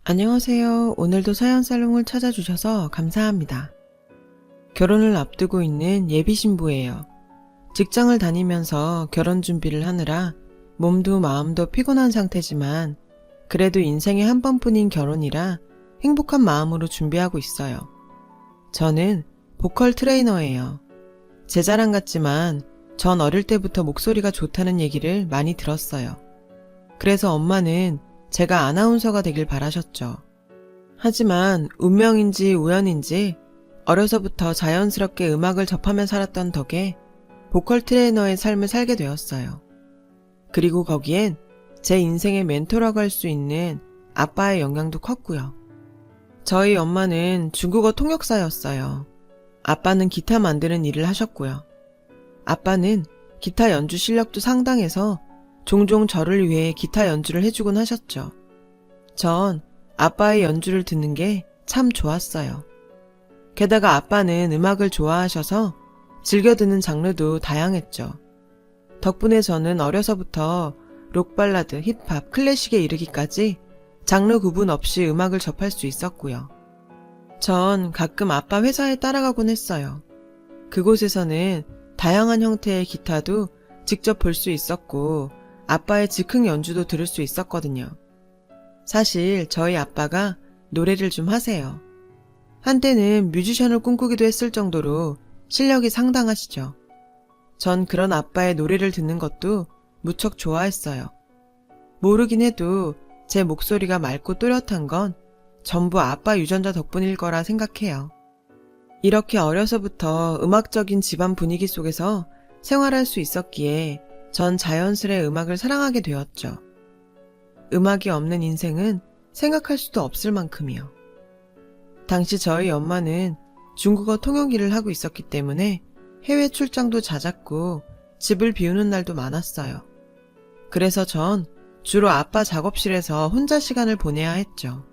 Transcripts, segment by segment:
안녕하세요. 오늘도 사연살롱을 찾아주셔서 감사합니다. 결혼을 앞두고 있는 예비 신부예요. 직장을 다니면서 결혼 준비를 하느라 몸도 마음도 피곤한 상태지만 그래도 인생에 한 번뿐인 결혼이라 행복한 마음으로 준비하고 있어요. 저는 보컬 트레이너예요. 제 자랑 같지만 전 어릴 때부터 목소리가 좋다는 얘기를 많이 들었어요. 그래서 엄마는 제가 아나운서가 되길 바라셨죠. 하지만 운명인지 우연인지 어려서부터 자연스럽게 음악을 접하며 살았던 덕에 보컬 트레이너의 삶을 살게 되었어요. 그리고 거기엔 제 인생의 멘토라고 할 수 있는 아빠의 영향도 컸고요. 저희 엄마는 중국어 통역사였어요. 아빠는 기타 만드는 일을 하셨고요. 아빠는 기타 연주 실력도 상당해서 종종 저를 위해 기타 연주를 해주곤 하셨죠. 전 아빠의 연주를 듣는 게 참 좋았어요. 게다가 아빠는 음악을 좋아하셔서 즐겨 듣는 장르도 다양했죠. 덕분에 저는 어려서부터 록발라드, 힙합, 클래식에 이르기까지 장르 구분 없이 음악을 접할 수 있었고요. 전 가끔 아빠 회사에 따라가곤 했어요. 그곳에서는 다양한 형태의 기타도 직접 볼 수 있었고 아빠의 즉흥 연주도 들을 수 있었거든요. 사실 저희 아빠가 노래를 좀 하세요. 한때는 뮤지션을 꿈꾸기도 했을 정도로 실력이 상당하시죠. 전 그런 아빠의 노래를 듣는 것도 무척 좋아했어요. 모르긴 해도 제 목소리가 맑고 또렷한 건 전부 아빠 유전자 덕분일 거라 생각해요. 이렇게 어려서부터 음악적인 집안 분위기 속에서 생활할 수 있었기에 전 자연스레 음악을 사랑하게 되었죠. 음악이 없는 인생은 생각할 수도 없을 만큼이요. 당시 저희 엄마는 중국어 통역 일을 하고 있었기 때문에 해외 출장도 잦았고 집을 비우는 날도 많았어요. 그래서 전 주로 아빠 작업실에서 혼자 시간을 보내야 했죠.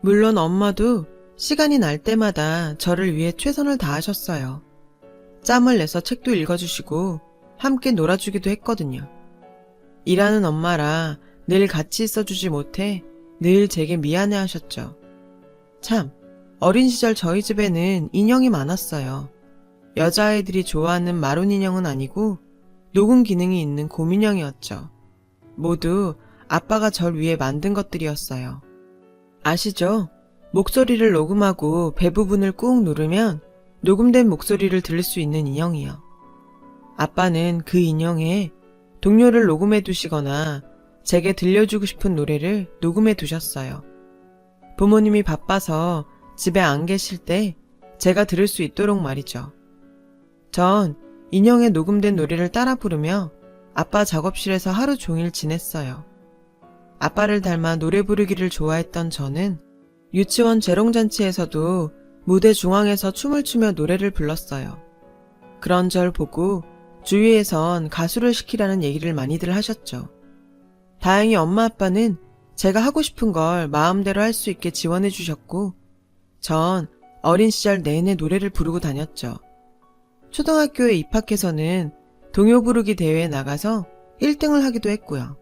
물론 엄마도 시간이 날 때마다 저를 위해 최선을 다하셨어요. 짬을 내서 책도 읽어주시고 함께 놀아주기도 했거든요. 일하는 엄마라 늘 같이 있어주지 못해 늘 제게 미안해하셨죠. 참, 어린 시절 저희 집에는 인형이 많았어요. 여자아이들이 좋아하는 마론 인형은 아니고 녹음 기능이 있는 곰인형이었죠. 모두 아빠가 절 위해 만든 것들이었어요. 아시죠? 목소리를 녹음하고 배 부분을 꾹 누르면 녹음된 목소리를 들을 수 있는 인형이요. 아빠는 그 인형에 동료를 녹음해 두시거나 제게 들려주고 싶은 노래를 녹음해 두셨어요. 부모님이 바빠서 집에 안 계실 때 제가 들을 수 있도록 말이죠. 전 인형에 녹음된 노래를 따라 부르며 아빠 작업실에서 하루 종일 지냈어요. 아빠를 닮아 노래 부르기를 좋아했던 저는 유치원 재롱잔치에서도 무대 중앙에서 춤을 추며 노래를 불렀어요. 그런 절 보고 주위에선 가수를 시키라는 얘기를 많이들 하셨죠. 다행히 엄마 아빠는 제가 하고 싶은 걸 마음대로 할 수 있게 지원해 주셨고 전 어린 시절 내내 노래를 부르고 다녔죠. 초등학교에 입학해서는 동요 부르기 대회에 나가서 1등을 하기도 했고요.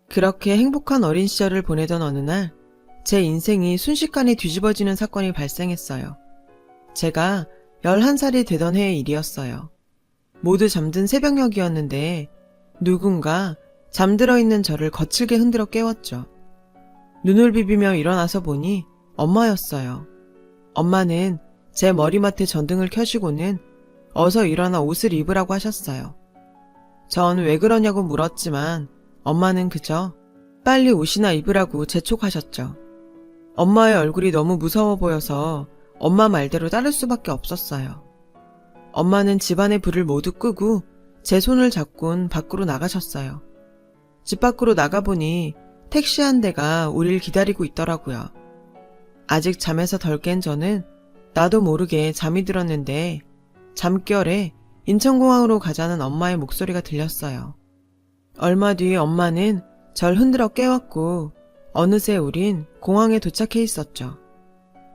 그렇게 행복한 어린 시절을 보내던 어느 날 제 인생이 순식간에 뒤집어지는 사건이 발생했어요. 제가 11살이 되던 해의 일이었어요. 모두 잠든 새벽녘이었는데 누군가 잠들어 있는 저를 거칠게 흔들어 깨웠죠. 눈을 비비며 일어나서 보니 엄마였어요. 엄마는 제 머리맡에 전등을 켜시고는 어서 일어나 옷을 입으라고 하셨어요. 전 왜 그러냐고 물었지만 엄마는 그저 빨리 옷이나 입으라고 재촉하셨죠. 엄마의 얼굴이 너무 무서워 보여서 엄마 말대로 따를 수밖에 없었어요. 엄마는 집안의 불을 모두 끄고 제 손을 잡곤 밖으로 나가셨어요. 집 밖으로 나가보니 택시 한 대가 우릴 기다리고 있더라고요. 아직 잠에서 덜 깬 저는 나도 모르게 잠이 들었는데 잠결에 인천공항으로 가자는 엄마의 목소리가 들렸어요. 얼마 뒤 엄마는 절 흔들어 깨웠고 어느새 우린 공항에 도착해 있었죠.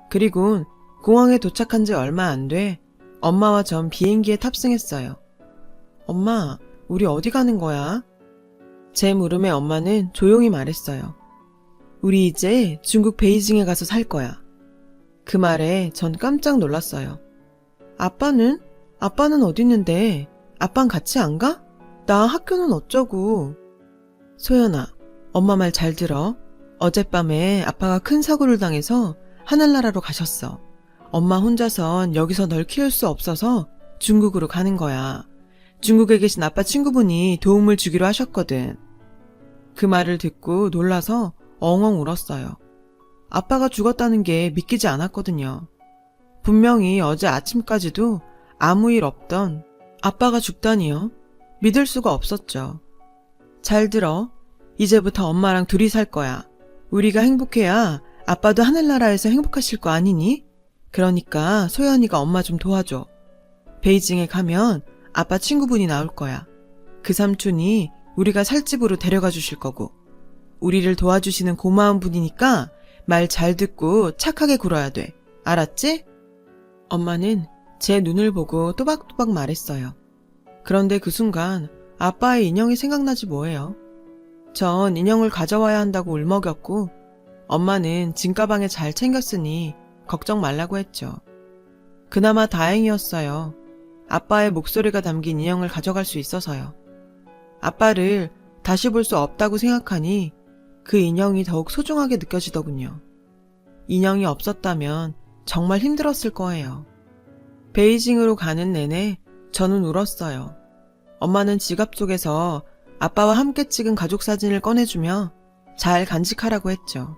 그리곤 공항에 도착한 지 얼마 안 돼 엄마와 전 비행기에 탑승했어요. 엄마, 우리 어디 가는 거야? 제 물음에 엄마는 조용히 말했어요. 우리 이제 중국 베이징에 가서 살 거야. 그 말에 전 깜짝 놀랐어요. 아빠는? 아빠는 어디 있는데? 아빤 같이 안 가? 나 학교는 어쩌고. 소연아, 엄마 말 잘 들어. 어젯밤에 아빠가 큰 사고를 당해서 하늘나라로 가셨어. 엄마 혼자선 여기서 널 키울 수 없어서 중국으로 가는 거야. 중국에 계신 아빠 친구분이 도움을 주기로 하셨거든. 그 말을 듣고 놀라서 엉엉 울었어요. 아빠가 죽었다는 게 믿기지 않았거든요. 분명히 어제 아침까지도 아무 일 없던 아빠가 죽다니요. 믿을 수가 없었죠. 잘 들어. 이제부터 엄마랑 둘이 살 거야. 우리가 행복해야 아빠도 하늘나라에서 행복하실 거 아니니? 그러니까 소연이가 엄마 좀 도와줘. 베이징에 가면 아빠 친구분이 나올 거야. 그 삼촌이 우리가 살 집으로 데려가 주실 거고. 우리를 도와주시는 고마운 분이니까 말 잘 듣고 착하게 굴어야 돼. 알았지? 엄마는 제 눈을 보고 또박또박 말했어요. 그런데 그 순간 아빠의 인형이 생각나지 뭐예요. 전 인형을 가져와야 한다고 울먹였고 엄마는 짐가방에 잘 챙겼으니 걱정 말라고 했죠. 그나마 다행이었어요. 아빠의 목소리가 담긴 인형을 가져갈 수 있어서요. 아빠를 다시 볼 수 없다고 생각하니 그 인형이 더욱 소중하게 느껴지더군요. 인형이 없었다면 정말 힘들었을 거예요. 베이징으로 가는 내내 저는 울었어요. 엄마는 지갑 속에서 아빠와 함께 찍은 가족사진을 꺼내주며 잘 간직하라고 했죠.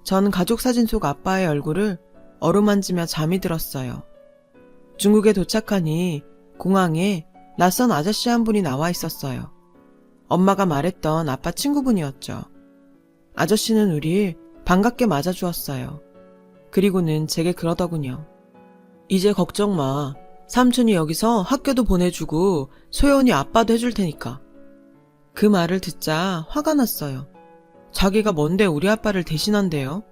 전 가족사진 속 아빠의 얼굴을 어루만지며 잠이 들었어요. 중국에 도착하니 공항에 낯선 아저씨 한 분이 나와 있었어요. 엄마가 말했던 아빠 친구분이었죠. 아저씨는 우릴 반갑게 맞아주었어요. 그리고는 제게 그러더군요. 이제 걱정 마. 삼촌이 여기서 학교도 보내주고 소연이 아빠도 해줄 테니까. 그 말을 듣자 화가 났어요. 자기가 뭔데 우리 아빠를 대신한대요?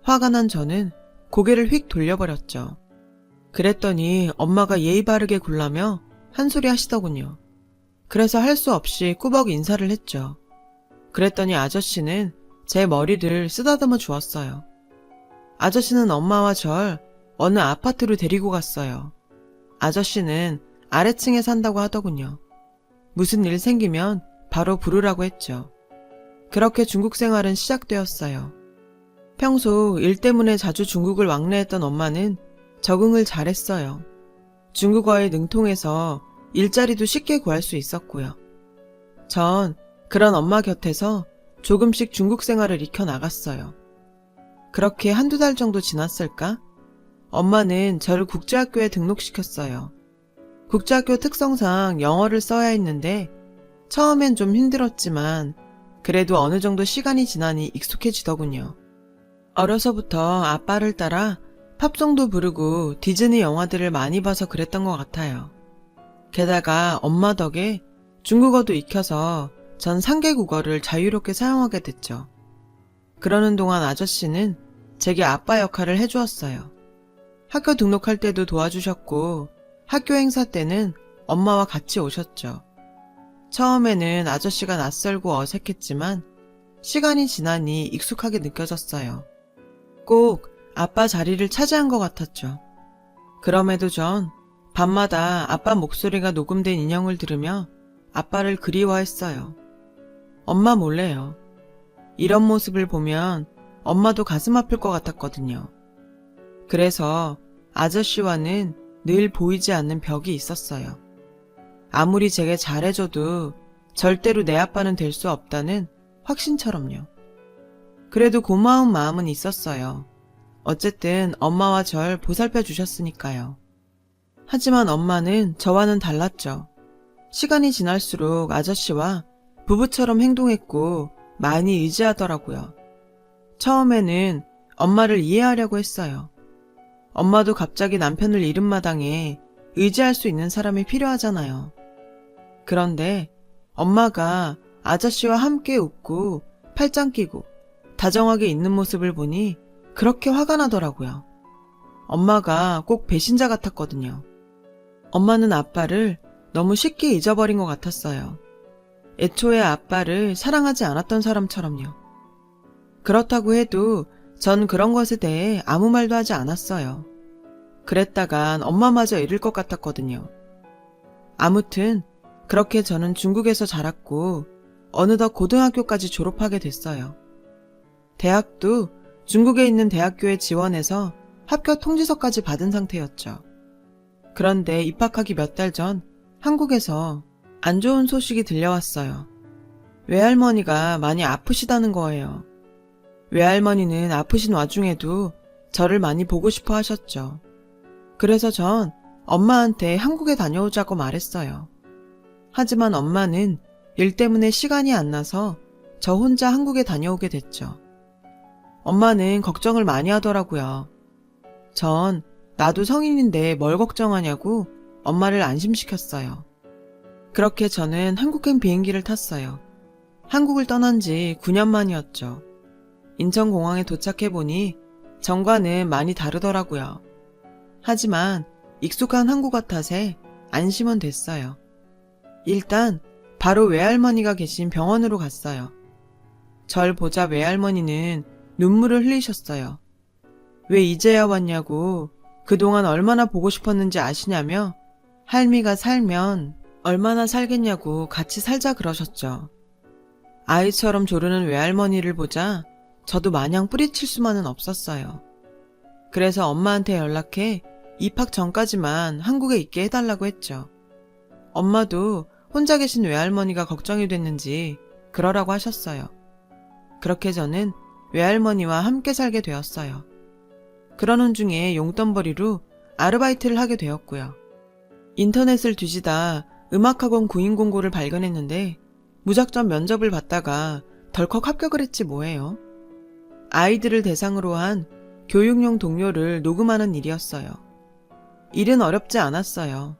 화가 난 저는 고개를 휙 돌려버렸죠. 그랬더니 엄마가 예의 바르게 굴라며 한 소리 하시더군요. 그래서 할 수 없이 꾸벅 인사를 했죠. 그랬더니 아저씨는 제 머리를 쓰다듬어 주었어요. 아저씨는 엄마와 절 어느 아파트로 데리고 갔어요. 아저씨는 아래층에 산다고 하더군요. 무슨 일 생기면 바로 부르라고 했죠. 그렇게 중국 생활은 시작되었어요. 평소 일 때문에 자주 중국을 왕래했던 엄마는 적응을 잘했어요. 중국어에 능통해서 일자리도 쉽게 구할 수 있었고요. 전 그런 엄마 곁에서 조금씩 중국 생활을 익혀 나갔어요. 그렇게 한두 달 정도 지났을까? 엄마는 저를 국제학교에 등록시켰어요. 국제학교 특성상 영어를 써야 했는데 처음엔 좀 힘들었지만 그래도 어느 정도 시간이 지나니 익숙해지더군요. 어려서부터 아빠를 따라 팝송도 부르고 디즈니 영화들을 많이 봐서 그랬던 것 같아요. 게다가 엄마 덕에 중국어도 익혀서 전 3개 국어를 자유롭게 사용하게 됐죠. 그러는 동안 아저씨는 제게 아빠 역할을 해주었어요. 학교 등록할 때도 도와주셨고 학교 행사 때는 엄마와 같이 오셨죠. 처음에는 아저씨가 낯설고 어색했지만 시간이 지나니 익숙하게 느껴졌어요. 꼭 아빠 자리를 차지한 것 같았죠. 그럼에도 전 밤마다 아빠 목소리가 녹음된 인형을 들으며 아빠를 그리워했어요. 엄마 몰래요. 이런 모습을 보면 엄마도 가슴 아플 것 같았거든요. 그래서 아저씨와는 늘 보이지 않는 벽이 있었어요. 아무리 제게 잘해줘도 절대로 내 아빠는 될 수 없다는 확신처럼요. 그래도 고마운 마음은 있었어요. 어쨌든 엄마와 절 보살펴 주셨으니까요. 하지만 엄마는 저와는 달랐죠. 시간이 지날수록 아저씨와 부부처럼 행동했고 많이 의지하더라고요. 처음에는 엄마를 이해하려고 했어요. 엄마도 갑자기 남편을 잃은 마당에 의지할 수 있는 사람이 필요하잖아요. 그런데 엄마가 아저씨와 함께 웃고 팔짱 끼고 다정하게 있는 모습을 보니 그렇게 화가 나더라고요. 엄마가 꼭 배신자 같았거든요. 엄마는 아빠를 너무 쉽게 잊어버린 것 같았어요. 애초에 아빠를 사랑하지 않았던 사람처럼요. 그렇다고 해도 전 그런 것에 대해 아무 말도 하지 않았어요. 그랬다간 엄마마저 잃을 것 같았거든요. 아무튼 그렇게 저는 중국에서 자랐고 어느덧 고등학교까지 졸업하게 됐어요. 대학도 중국에 있는 대학교에 지원해서 합격 통지서까지 받은 상태였죠. 그런데 입학하기 몇 달 전 한국에서 안 좋은 소식이 들려왔어요. 외할머니가 많이 아프시다는 거예요. 외할머니는 아프신 와중에도 저를 많이 보고 싶어 하셨죠. 그래서 전 엄마한테 한국에 다녀오자고 말했어요. 하지만 엄마는 일 때문에 시간이 안 나서 저 혼자 한국에 다녀오게 됐죠. 엄마는 걱정을 많이 하더라고요. 전 나도 성인인데 뭘 걱정하냐고 엄마를 안심시켰어요. 그렇게 저는 한국행 비행기를 탔어요. 한국을 떠난 지 9년 만이었죠. 인천공항에 도착해보니 전과는 많이 다르더라고요. 하지만 익숙한 한국어 탓에 안심은 됐어요. 일단 바로 외할머니가 계신 병원으로 갔어요. 절 보자 외할머니는 눈물을 흘리셨어요. 왜 이제야 왔냐고 그동안 얼마나 보고 싶었는지 아시냐며 할미가 살면 얼마나 살겠냐고 같이 살자 그러셨죠. 아이처럼 조르는 외할머니를 보자 저도 마냥 뿌리칠 수만은 없었어요. 그래서 엄마한테 연락해 입학 전까지만 한국에 있게 해달라고 했죠. 엄마도 혼자 계신 외할머니가 걱정이 됐는지 그러라고 하셨어요. 그렇게 저는 외할머니와 함께 살게 되었어요. 그러는 중에 용돈벌이로 아르바이트를 하게 되었고요. 인터넷을 뒤지다 음악학원 구인 공고를 발견했는데 무작정 면접을 봤다가 덜컥 합격을 했지 뭐예요. 아이들을 대상으로 한 교육용 동요를 녹음하는 일이었어요. 일은 어렵지 않았어요.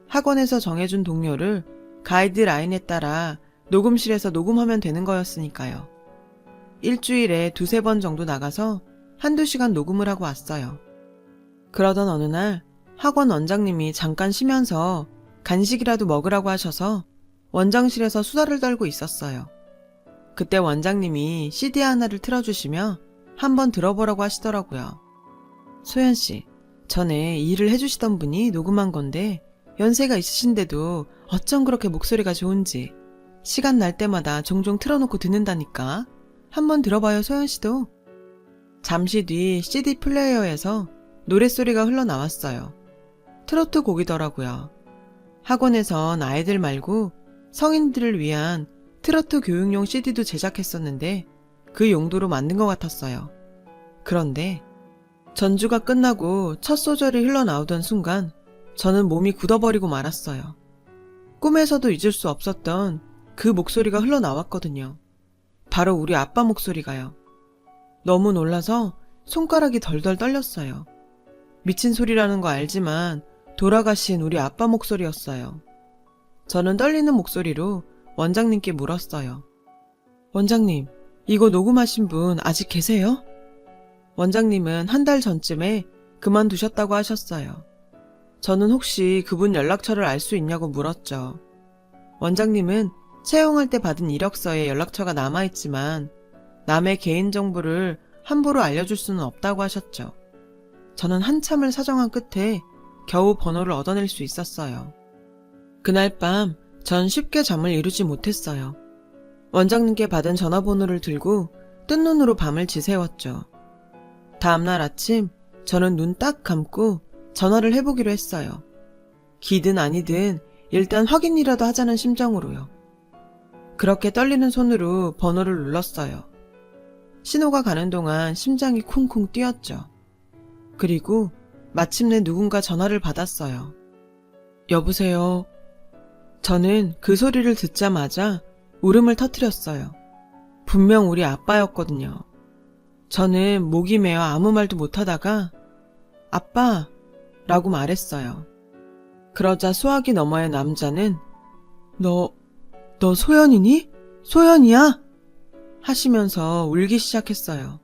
학원에서 정해준 동요를 가이드라인에 따라 녹음실에서 녹음하면 되는 거였으니까요. 일주일에 2-3번 정도 나가서 1-2시간 녹음을 하고 왔어요. 그러던 어느 날 학원 원장님이 잠깐 쉬면서 간식이라도 먹으라고 하셔서 원장실에서 수다를 떨고 있었어요. 그때 원장님이 CD 하나를 틀어주시며 한번 들어보라고 하시더라고요. 소연씨, 전에 이 일을 해주시던 분이 녹음한 건데 연세가 있으신데도 어쩜 그렇게 목소리가 좋은지 시간 날 때마다 종종 틀어놓고 듣는다니까. 한번 들어봐요, 소연씨도. 잠시 뒤 CD 플레이어에서 노랫소리가 흘러나왔어요. 트로트 곡이더라고요. 학원에선 아이들 말고 성인들을 위한 트로트 교육용 CD도 제작했었는데 그 용도로 만든 것 같았어요. 그런데 전주가 끝나고 첫 소절이 흘러나오던 순간 저는 몸이 굳어버리고 말았어요. 꿈에서도 잊을 수 없었던 그 목소리가 흘러나왔거든요. 바로 우리 아빠 목소리가요. 너무 놀라서 손가락이 덜덜 떨렸어요. 미친 소리라는 거 알지만 돌아가신 우리 아빠 목소리였어요. 저는 떨리는 목소리로 원장님께 물었어요. 원장님, 이거 녹음하신 분 아직 계세요? 원장님은 1달 전쯤에 그만두셨다고 하셨어요. 저는 혹시 그분 연락처를 알 수 있냐고 물었죠. 원장님은 채용할 때 받은 이력서에 연락처가 남아있지만 남의 개인정보를 함부로 알려줄 수는 없다고 하셨죠. 저는 한참을 사정한 끝에 겨우 번호를 얻어낼 수 있었어요. 그날 밤 전 쉽게 잠을 이루지 못했어요. 원장님께 받은 전화번호를 들고 뜬 눈으로 밤을 지새웠죠. 다음날 아침 저는 눈 딱 감고 전화를 해보기로 했어요. 기든 아니든 일단 확인이라도 하자는 심정으로요. 그렇게 떨리는 손으로 번호를 눌렀어요. 신호가 가는 동안 심장이 쿵쿵 뛰었죠. 그리고 마침내 누군가 전화를 받았어요. 여보세요. 저는 그 소리를 듣자마자 울음을 터뜨렸어요. 분명 우리 아빠였거든요. 저는 목이 메어 아무 말도 못하다가 아빠! 라고 말했어요. 그러자 수화기 너머의 남자는 너 소연이니? 소연이야? 하시면서 울기 시작했어요.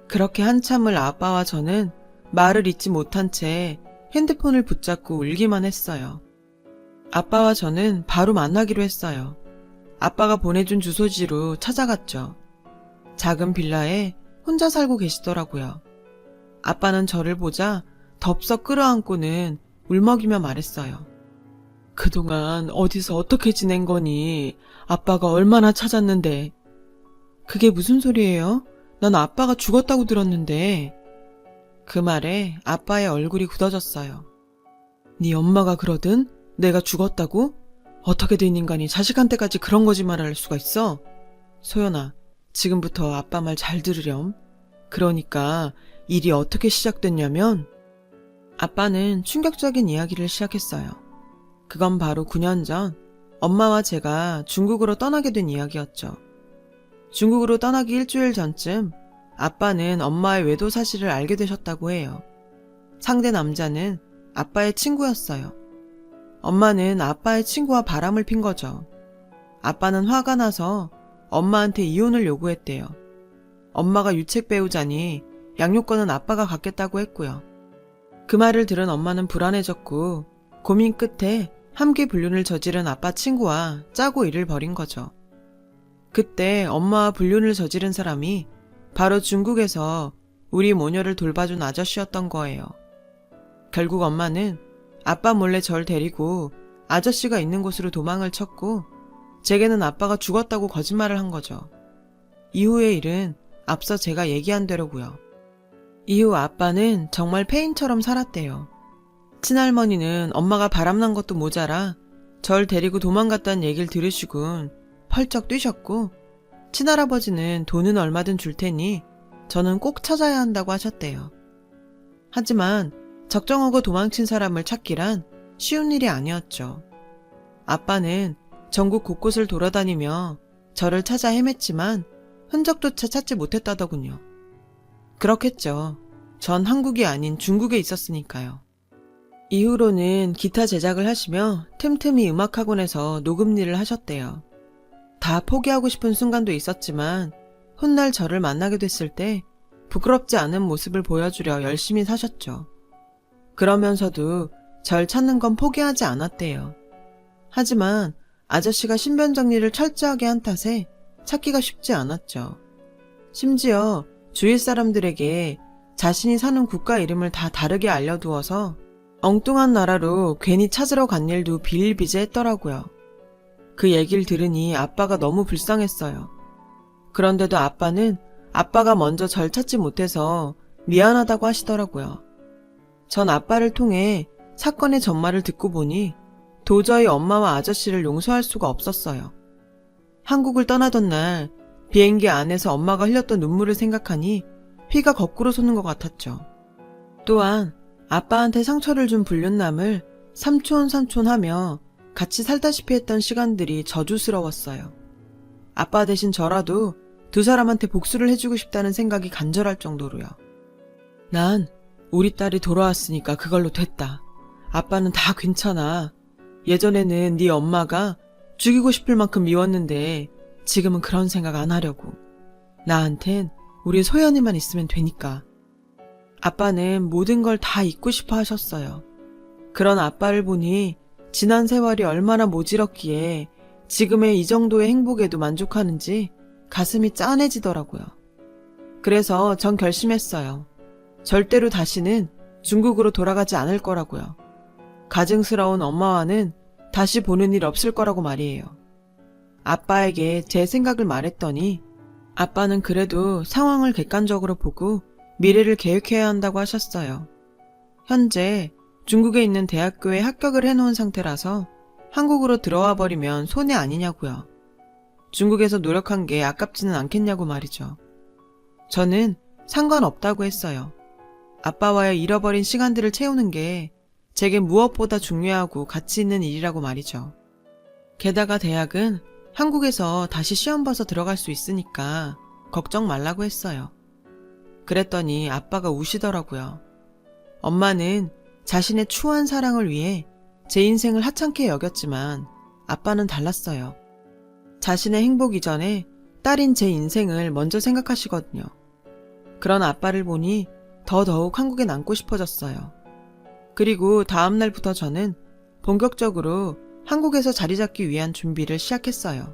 그렇게 한참을 아빠와 저는 말을 잇지 못한 채 핸드폰을 붙잡고 울기만 했어요. 아빠와 저는 바로 만나기로 했어요. 아빠가 보내준 주소지로 찾아갔죠. 작은 빌라에 혼자 살고 계시더라고요. 아빠는 저를 보자 덥석 끌어안고는 울먹이며 말했어요. 그동안 어디서 어떻게 지낸 거니? 아빠가 얼마나 찾았는데. 그게 무슨 소리예요? 난 아빠가 죽었다고 들었는데. 그 말에 아빠의 얼굴이 굳어졌어요. 네 엄마가 그러든 내가 죽었다고? 어떻게 된 인간이 자식한테까지 그런 거짓말을 할 수가 있어? 소연아, 지금부터 아빠 말 잘 들으렴. 그러니까 일이 어떻게 시작됐냐면 아빠는 충격적인 이야기를 시작했어요. 그건 바로 9년 전 엄마와 제가 중국으로 떠나게 된 이야기였죠. 중국으로 떠나기 일주일 전쯤 아빠는 엄마의 외도 사실을 알게 되셨다고 해요. 상대 남자는 아빠의 친구였어요. 엄마는 아빠의 친구와 바람을 핀 거죠. 아빠는 화가 나서 엄마한테 이혼을 요구했대요. 엄마가 유책 배우자니 양육권은 아빠가 갖겠다고 했고요. 그 말을 들은 엄마는 불안해졌고 고민 끝에 함께 불륜을 저지른 아빠 친구와 짜고 일을 벌인 거죠. 그때 엄마와 불륜을 저지른 사람이 바로 중국에서 우리 모녀를 돌봐준 아저씨였던 거예요. 결국 엄마는 아빠 몰래 절 데리고 아저씨가 있는 곳으로 도망을 쳤고 제게는 아빠가 죽었다고 거짓말을 한 거죠. 이후의 일은 앞서 제가 얘기한 대로고요. 이후 아빠는 정말 폐인처럼 살았대요. 친할머니는 엄마가 바람난 것도 모자라 절 데리고 도망갔다는 얘기를 들으시곤 펄쩍 뛰셨고 친할아버지는 돈은 얼마든 줄 테니 저는 꼭 찾아야 한다고 하셨대요. 하지만 적정하고 도망친 사람을 찾기란 쉬운 일이 아니었죠. 아빠는 전국 곳곳을 돌아다니며 저를 찾아 헤맸지만 흔적조차 찾지 못했다더군요. 그렇겠죠. 전 한국이 아닌 중국에 있었으니까요. 이후로는 기타 제작을 하시며 틈틈이 음악학원에서 녹음 일을 하셨대요. 다 포기하고 싶은 순간도 있었지만 훗날 저를 만나게 됐을 때 부끄럽지 않은 모습을 보여주려 열심히 사셨죠. 그러면서도 절 찾는 건 포기하지 않았대요. 하지만 아저씨가 신변 정리를 철저하게 한 탓에 찾기가 쉽지 않았죠. 심지어 주위 사람들에게 자신이 사는 국가 이름을 다 다르게 알려두어서 엉뚱한 나라로 괜히 찾으러 간 일도 비일비재했더라고요. 그 얘기를 들으니 아빠가 너무 불쌍했어요. 그런데도 아빠는 아빠가 먼저 절 찾지 못해서 미안하다고 하시더라고요. 전 아빠를 통해 사건의 전말을 듣고 보니 도저히 엄마와 아저씨를 용서할 수가 없었어요. 한국을 떠나던 날 비행기 안에서 엄마가 흘렸던 눈물을 생각하니 피가 거꾸로 솟는 것 같았죠. 또한 아빠한테 상처를 준 불륜남을 삼촌 하며 같이 살다시피 했던 시간들이 저주스러웠어요. 아빠 대신 저라도 두 사람한테 복수를 해주고 싶다는 생각이 간절할 정도로요. 난 우리 딸이 돌아왔으니까 그걸로 됐다. 아빠는 다 괜찮아. 예전에는 네 엄마가 죽이고 싶을 만큼 미웠는데 지금은 그런 생각 안 하려고. 나한텐 우리 소연이만 있으면 되니까. 아빠는 모든 걸 다 잊고 싶어 하셨어요. 그런 아빠를 보니 지난 세월이 얼마나 모질었기에 지금의 이 정도의 행복에도 만족하는지 가슴이 짠해지더라고요. 그래서 전 결심했어요. 절대로 다시는 중국으로 돌아가지 않을 거라고요. 가증스러운 엄마와는 다시 보는 일 없을 거라고 말이에요. 아빠에게 제 생각을 말했더니 아빠는 그래도 상황을 객관적으로 보고 미래를 계획해야 한다고 하셨어요. 현재 중국에 있는 대학교에 합격을 해놓은 상태라서 한국으로 들어와 버리면 손해 아니냐고요. 중국에서 노력한 게 아깝지는 않겠냐고 말이죠. 저는 상관없다고 했어요. 아빠와의 잃어버린 시간들을 채우는 게 제게 무엇보다 중요하고 가치 있는 일이라고 말이죠. 게다가 대학은 한국에서 다시 시험 봐서 들어갈 수 있으니까 걱정 말라고 했어요. 그랬더니 아빠가 우시더라고요. 엄마는 자신의 추한 사랑을 위해 제 인생을 하찮게 여겼지만 아빠는 달랐어요. 자신의 행복 이전에 딸인 제 인생을 먼저 생각하시거든요. 그런 아빠를 보니 더더욱 한국에 남고 싶어졌어요. 그리고 다음 날부터 저는 본격적으로 한국에서 자리 잡기 위한 준비를 시작했어요.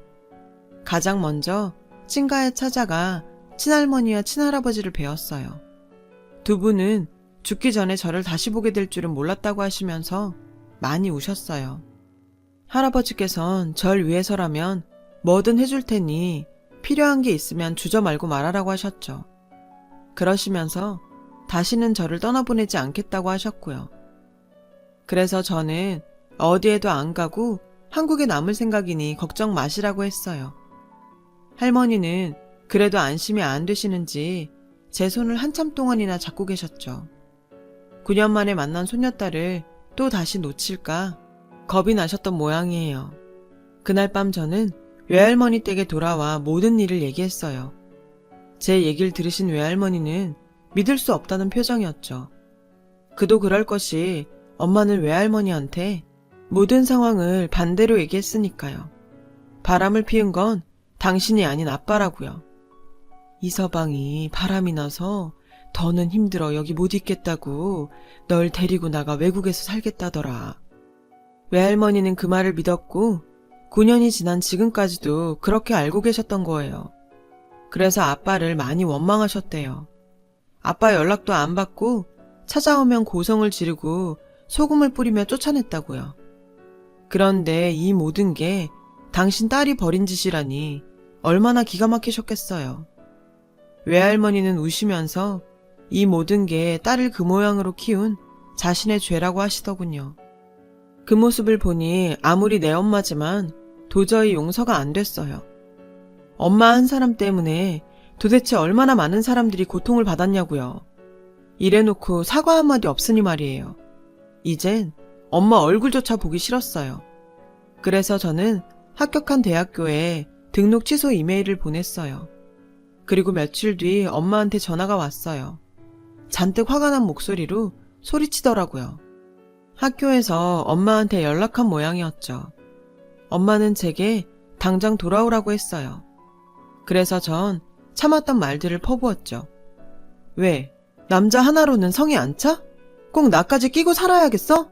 가장 먼저 친가에 찾아가 친할머니와 친할아버지를 뵈었어요. 두 분은 죽기 전에 저를 다시 보게 될 줄은 몰랐다고 하시면서 많이 우셨어요. 할아버지께선 절 위해서라면 뭐든 해줄 테니 필요한 게 있으면 주저 말고 말하라고 하셨죠. 그러시면서 다시는 저를 떠나보내지 않겠다고 하셨고요. 그래서 저는 어디에도 안 가고 한국에 남을 생각이니 걱정 마시라고 했어요. 할머니는 그래도 안심이 안 되시는지 제 손을 한참 동안이나 잡고 계셨죠. 9년 만에 만난 손녀딸을 또 다시 놓칠까 겁이 나셨던 모양이에요. 그날 밤 저는 외할머니 댁에 돌아와 모든 일을 얘기했어요. 제 얘기를 들으신 외할머니는 믿을 수 없다는 표정이었죠. 그도 그럴 것이 엄마는 외할머니한테 모든 상황을 반대로 얘기했으니까요. 바람을 피운 건 당신이 아닌 아빠라고요. 이서방이 바람이 나서 더는 힘들어 여기 못 있겠다고 널 데리고 나가 외국에서 살겠다더라. 외할머니는 그 말을 믿었고 9년이 지난 지금까지도 그렇게 알고 계셨던 거예요. 그래서 아빠를 많이 원망하셨대요. 아빠 연락도 안 받고 찾아오면 고성을 지르고 소금을 뿌리며 쫓아냈다고요. 그런데 이 모든 게 당신 딸이 벌인 짓이라니 얼마나 기가 막히셨겠어요. 외할머니는 우시면서 이 모든 게 딸을 그 모양으로 키운 자신의 죄라고 하시더군요. 그 모습을 보니 아무리 내 엄마지만 도저히 용서가 안 됐어요. 엄마 한 사람 때문에 도대체 얼마나 많은 사람들이 고통을 받았냐고요. 이래놓고 사과 한마디 없으니 말이에요. 이젠 엄마 얼굴조차 보기 싫었어요. 그래서 저는 합격한 대학교에 등록 취소 이메일을 보냈어요. 그리고 며칠 뒤 엄마한테 전화가 왔어요. 잔뜩 화가 난 목소리로 소리치더라고요. 학교에서 엄마한테 연락한 모양이었죠. 엄마는 제게 당장 돌아오라고 했어요. 그래서 전 참았던 말들을 퍼부었죠. 왜? 남자 하나로는 성이 안 차? 꼭 나까지 끼고 살아야겠어?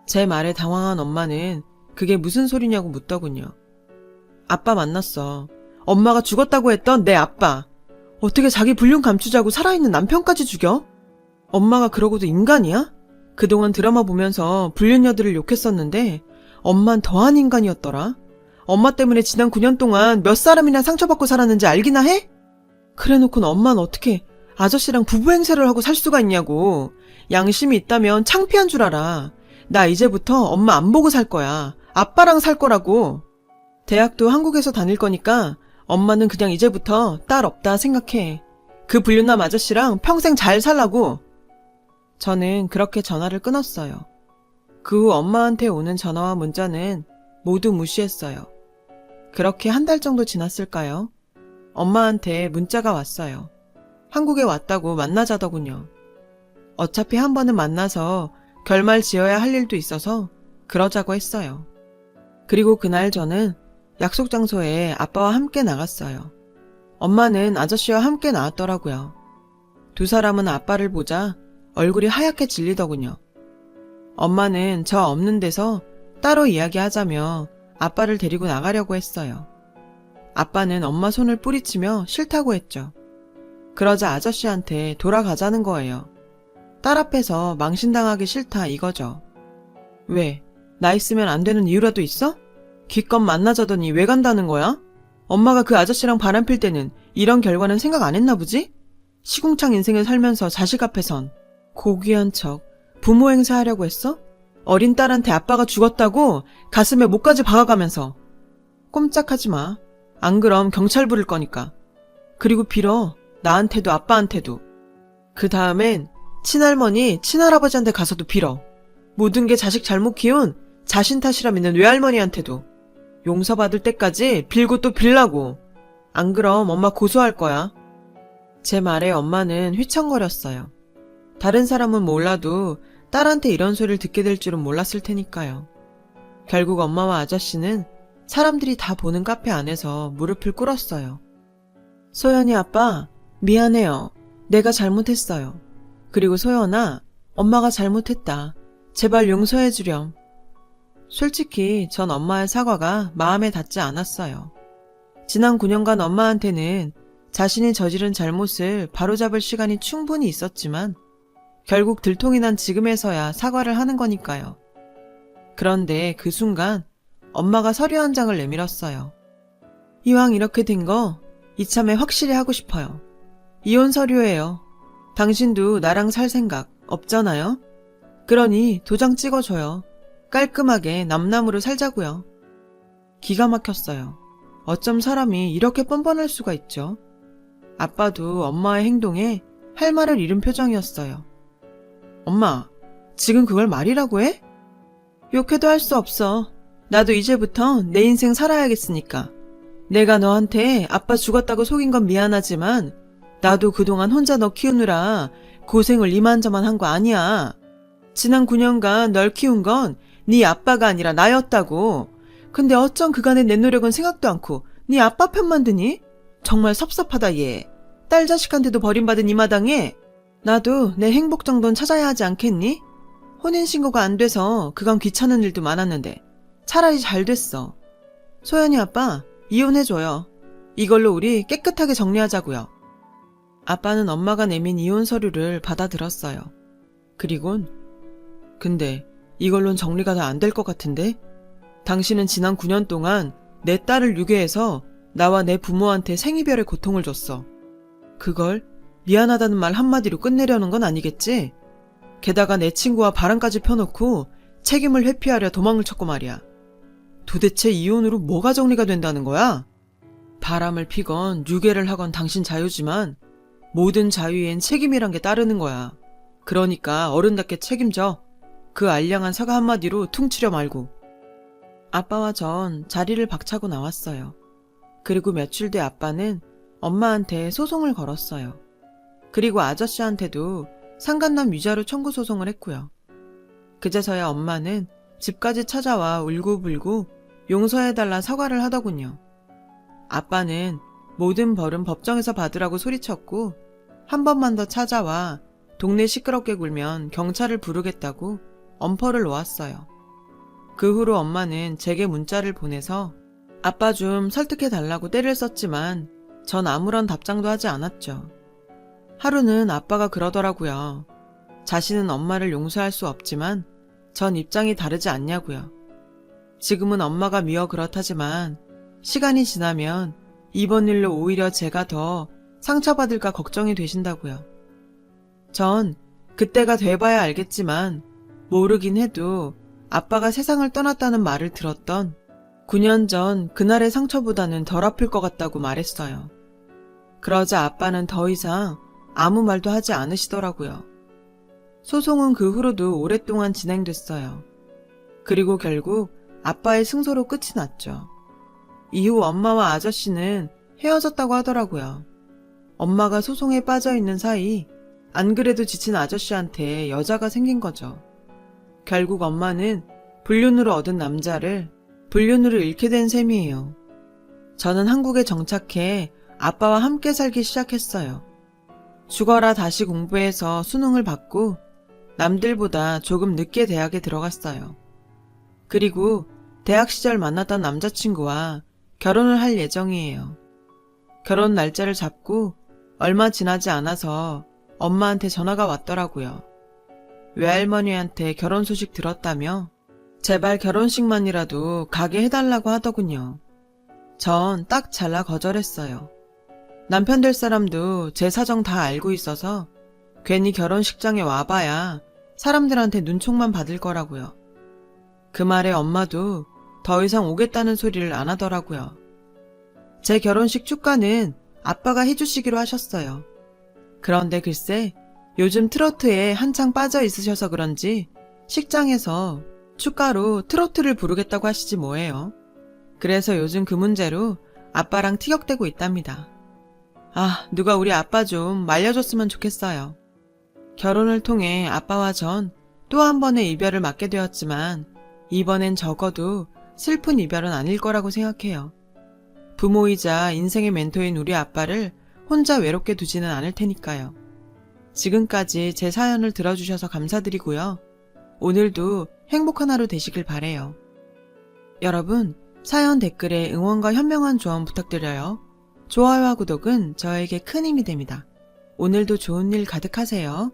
제 말에 당황한 엄마는 그게 무슨 소리냐고 묻더군요. 아빠 만났어. 엄마가 죽었다고 했던 내 아빠. 어떻게 자기 불륜 감추자고 살아있는 남편까지 죽여? 엄마가 그러고도 인간이야? 그동안 드라마 보면서 불륜녀들을 욕했었는데 엄만 더한 인간이었더라. 엄마 때문에 지난 9년 동안 몇 사람이나 상처받고 살았는지 알기나 해? 그래놓고는 엄마는 어떻게 아저씨랑 부부 행세를 하고 살 수가 있냐고. 양심이 있다면 창피한 줄 알아. 나 이제부터 엄마 안 보고 살 거야. 아빠랑 살 거라고. 대학도 한국에서 다닐 거니까 엄마는 그냥 이제부터 딸 없다 생각해. 그 불륜남 아저씨랑 평생 잘 살라고. 저는 그렇게 전화를 끊었어요. 그 후 엄마한테 오는 전화와 문자는 모두 무시했어요. 그렇게 한 달 정도 지났을까요? 엄마한테 문자가 왔어요. 한국에 왔다고 만나자더군요. 어차피 한 번은 만나서 결말 지어야 할 일도 있어서 그러자고 했어요. 그리고 그날 저는 약속 장소에 아빠와 함께 나갔어요. 엄마는 아저씨와 함께 나왔더라고요. 두 사람은 아빠를 보자 얼굴이 하얗게 질리더군요. 엄마는 저 없는 데서 따로 이야기하자며 아빠를 데리고 나가려고 했어요. 아빠는 엄마 손을 뿌리치며 싫다고 했죠. 그러자 아저씨한테 돌아가자는 거예요. 딸 앞에서 망신당하기 싫다 이거죠. 왜? 나 있으면 안 되는 이유라도 있어? 기껏 만나자더니 왜 간다는 거야? 엄마가 그 아저씨랑 바람필 때는 이런 결과는 생각 안 했나 보지? 시궁창 인생을 살면서 자식 앞에선 고귀한 척 부모 행세하려고 했어? 어린 딸한테 아빠가 죽었다고 가슴에 목까지 박아가면서. 꼼짝하지 마. 안 그럼 경찰 부를 거니까. 그리고 빌어. 나한테도 아빠한테도. 그 다음엔 친할머니, 친할아버지한테 가서도 빌어. 모든 게 자식 잘못 키운 자신 탓이라 믿는 외할머니한테도. 용서받을 때까지 빌고 또 빌라고. 안 그럼 엄마 고소할 거야. 제 말에 엄마는 휘청거렸어요. 다른 사람은 몰라도 딸한테 이런 소리를 듣게 될 줄은 몰랐을 테니까요. 결국 엄마와 아저씨는 사람들이 다 보는 카페 안에서 무릎을 꿇었어요. 소연이 아빠, 미안해요. 내가 잘못했어요. 그리고 소연아, 엄마가 잘못했다. 제발 용서해 주렴. 솔직히 전 엄마의 사과가 마음에 닿지 않았어요. 지난 9년간 엄마한테는 자신이 저지른 잘못을 바로잡을 시간이 충분히 있었지만 결국 들통이 난 지금에서야 사과를 하는 거니까요. 그런데 그 순간 엄마가 서류 한 장을 내밀었어요. 이왕 이렇게 된 거 이참에 확실히 하고 싶어요. 이혼 서류예요. 당신도 나랑 살 생각 없잖아요? 그러니 도장 찍어줘요. 깔끔하게 남남으로 살자고요. 기가 막혔어요. 어쩜 사람이 이렇게 뻔뻔할 수가 있죠? 아빠도 엄마의 행동에 할 말을 잃은 표정이었어요. 엄마, 지금 그걸 말이라고 해? 욕해도 할 수 없어. 나도 이제부터 내 인생 살아야겠으니까. 내가 너한테 아빠 죽었다고 속인 건 미안하지만 나도 그동안 혼자 너 키우느라 고생을 이만저만 한 거 아니야. 지난 9년간 널 키운 건 네 아빠가 아니라 나였다고. 근데 어쩜 그간의 내 노력은 생각도 않고 네 아빠 편만 드니? 정말 섭섭하다 얘. 딸 자식한테도 버림받은 이 마당에 나도 내 행복 정도는 찾아야 하지 않겠니? 혼인신고가 안 돼서 그간 귀찮은 일도 많았는데 차라리 잘 됐어. 소연이 아빠 이혼해줘요. 이걸로 우리 깨끗하게 정리하자고요. 아빠는 엄마가 내민 이혼 서류를 받아들었어요. 그리곤 근데 이걸로는 정리가 다 안 될 것 같은데? 당신은 지난 9년 동안 내 딸을 유괴해서 나와 내 부모한테 생이별의 고통을 줬어. 그걸 미안하다는 말 한마디로 끝내려는 건 아니겠지? 게다가 내 친구와 바람까지 펴놓고 책임을 회피하려 도망을 쳤고 말이야. 도대체 이혼으로 뭐가 정리가 된다는 거야? 바람을 피건 유괴를 하건 당신 자유지만 모든 자유엔 책임이란 게 따르는 거야. 그러니까 어른답게 책임져. 그 알량한 사과 한마디로 퉁치려 말고. 아빠와 전 자리를 박차고 나왔어요. 그리고 며칠 뒤 아빠는 엄마한테 소송을 걸었어요. 그리고 아저씨한테도 상간남 위자료 청구 소송을 했고요. 그제서야 엄마는 집까지 찾아와 울고불고 용서해달라 사과를 하더군요. 아빠는 모든 벌은 법정에서 받으라고 소리쳤고 한 번만 더 찾아와 동네 시끄럽게 굴면 경찰을 부르겠다고 엄포를 놓았어요. 그 후로 엄마는 제게 문자를 보내서 아빠 좀 설득해달라고 떼를 썼지만 전 아무런 답장도 하지 않았죠. 하루는 아빠가 그러더라고요. 자신은 엄마를 용서할 수 없지만 전 입장이 다르지 않냐고요. 지금은 엄마가 미워 그렇다지만 시간이 지나면 이번 일로 오히려 제가 더 상처받을까 걱정이 되신다고요. 전 그때가 돼봐야 알겠지만 모르긴 해도 아빠가 세상을 떠났다는 말을 들었던 9년 전 그날의 상처보다는 덜 아플 것 같다고 말했어요. 그러자 아빠는 더 이상 아무 말도 하지 않으시더라고요. 소송은 그 후로도 오랫동안 진행됐어요. 그리고 결국 아빠의 승소로 끝이 났죠. 이후 엄마와 아저씨는 헤어졌다고 하더라고요. 엄마가 소송에 빠져있는 사이 안 그래도 지친 아저씨한테 여자가 생긴 거죠. 결국 엄마는 불륜으로 얻은 남자를 불륜으로 잃게 된 셈이에요. 저는 한국에 정착해 아빠와 함께 살기 시작했어요. 죽어라 다시 공부해서 수능을 받고 남들보다 조금 늦게 대학에 들어갔어요. 그리고 대학 시절 만났던 남자친구와 결혼을 할 예정이에요. 결혼 날짜를 잡고 얼마 지나지 않아서 엄마한테 전화가 왔더라고요. 외할머니한테 결혼 소식 들었다며 제발 결혼식만이라도 가게 해달라고 하더군요. 전 딱 잘라 거절했어요. 남편 될 사람도 제 사정 다 알고 있어서 괜히 결혼식장에 와봐야 사람들한테 눈총만 받을 거라고요. 그 말에 엄마도 더 이상 오겠다는 소리를 안 하더라고요. 제 결혼식 축가는 아빠가 해주시기로 하셨어요. 그런데 글쎄 요즘 트로트에 한창 빠져 있으셔서 그런지 식장에서 축가로 트로트를 부르겠다고 하시지 뭐예요. 그래서 요즘 그 문제로 아빠랑 티격대고 있답니다. 아, 누가 우리 아빠 좀 말려줬으면 좋겠어요. 결혼을 통해 아빠와 전 또 한 번의 이별을 맞게 되었지만 이번엔 적어도 슬픈 이별은 아닐 거라고 생각해요. 부모이자 인생의 멘토인 우리 아빠를 혼자 외롭게 두지는 않을 테니까요. 지금까지 제 사연을 들어주셔서 감사드리고요. 오늘도 행복한 하루 되시길 바래요. 여러분, 사연 댓글에 응원과 현명한 조언 부탁드려요. 좋아요와 구독은 저에게 큰 힘이 됩니다. 오늘도 좋은 일 가득하세요.